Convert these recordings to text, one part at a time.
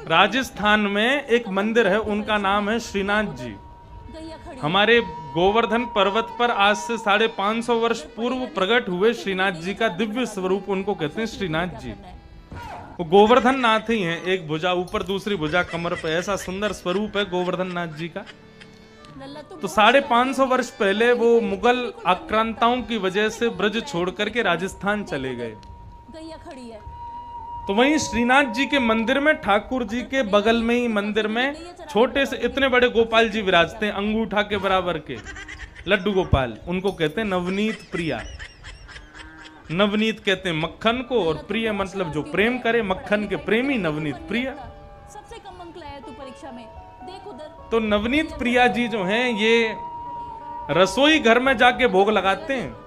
राजस्थान में एक मंदिर है, उनका नाम है श्रीनाथ जी। हमारे गोवर्धन पर्वत पर आज से 550 वर्ष पूर्व प्रकट हुए श्रीनाथ जी का दिव्य स्वरूप उनको कहते हैं श्रीनाथ जी। वो गोवर्धन नाथ ही हैं, एक भुजा ऊपर दूसरी भुजा कमर पे, ऐसा सुंदर स्वरूप है गोवर्धन नाथ जी का। तो 550 वर्ष पहले वो मुगल आक्रांताओं की वजह से ब्रज छोड़ करके राजस्थान चले गए। तो वहीं श्रीनाथ जी के मंदिर में, ठाकुर जी के बगल में ही मंदिर में छोटे से इतने बड़े गोपाल जी विराजते हैं, अंगूठा के बराबर के लड्डू गोपाल। उनको कहते हैं नवनीत प्रिया। नवनीत कहते हैं मक्खन को, और प्रिय मतलब जो प्रेम करे, मक्खन के प्रेमी नवनीत प्रिया। सबसे कम अंक लाया तू परीक्षा में, देख उधर। तो नवनीत प्रिया जी जो हैं, ये रसोई घर में जाके भोग लगाते हैं।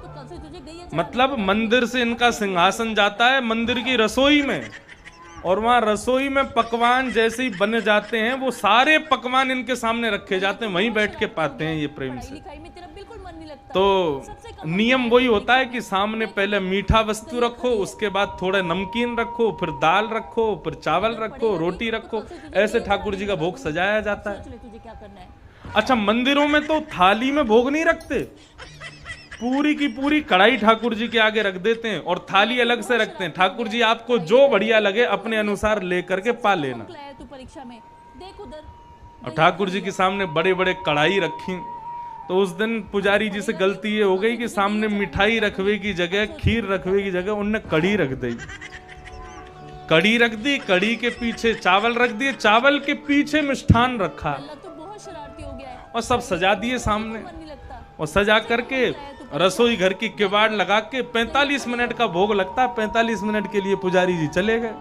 मतलब मंदिर से इनका सिंहासन जाता है मंदिर की रसोई में, और वहां रसोई में पकवान जैसे ही बन जाते हैं, वो सारे पकवान इनके सामने रखे जाते हैं, वहीं बैठ के पाते हैं ये प्रेम से। तो नियम वही होता है कि सामने पहले मीठा वस्तु रखो, उसके बाद थोड़ा नमकीन रखो, फिर दाल रखो, फिर चावल रखो, रोटी रखो, ऐसे ठाकुर जी का भोग सजाया जाता है। अच्छा, मंदिरों में तो थाली में भोग नहीं रखते, पूरी की पूरी कढ़ाई ठाकुर जी के आगे रख देते हैं और थाली अलग से रखते हैं। ठाकुर जी आपको जो बढ़िया लगे अपने अनुसार लेकर के पा लेना। और ठाकुर जी के सामने बड़े बड़े कढ़ाई रखी। तो उस दिन पुजारी जी से गलती ये हो गई कि सामने मिठाई रखवे की जगह, खीर रखवे की जगह उनने कढ़ी रख दी। कढ़ी रख दी, कढ़ी के पीछे चावल रख दिए, चावल के पीछे मिष्ठान रखा और सब सजा दिए सामने। और सजा करके रसोई घर की किवाड़ लगा के 45 मिनट का भोग लगता है। 45 मिनट के लिए पुजारी जी चले गए।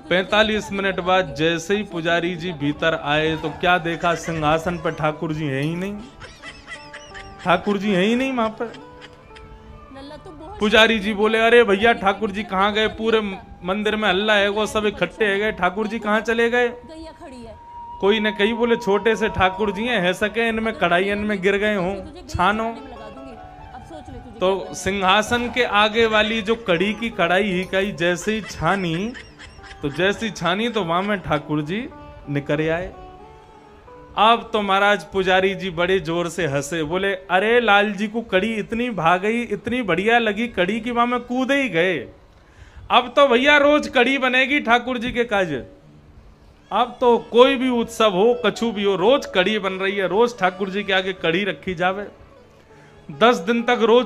45 मिनट बाद जैसे ही पुजारी जी भीतर आए तो क्या देखा, सिंहासन पर ठाकुर जी है ही नहीं। ठाकुर जी है ही नहीं वहां पर। पुजारी जी बोले, अरे भैया ठाकुर जी कहाँ गए? पूरे मंदिर में हल्ला है, वो सब इकट्ठे है गए, ठाकुर जी कहाँ चले गए? कोई न कहीं बोले छोटे से ठाकुर जी हैं, सके इनमें कढ़ाई में गिर गए हों, छानो। तो सिंहासन के आगे वाली जो कड़ी की कढ़ाई ही कही जैसे ही छानी, तो जैसी छानी तो वहां में ठाकुर जी निकल आए। अब तो महाराज पुजारी जी बड़े जोर से हंसे, बोले अरे लाल जी को कड़ी इतनी भा गई, इतनी बढ़िया लगी कड़ी की वहां में कूदे ही गए। अब तो भैया रोज कड़ी बनेगी ठाकुर जी के काज। अब तो कोई भी उत्सव हो, कछु भी हो, रोज कड़ी बन रही है, रोज ठाकुर जी के आगे कड़ी रखी जावे। 10 दिन तक रोज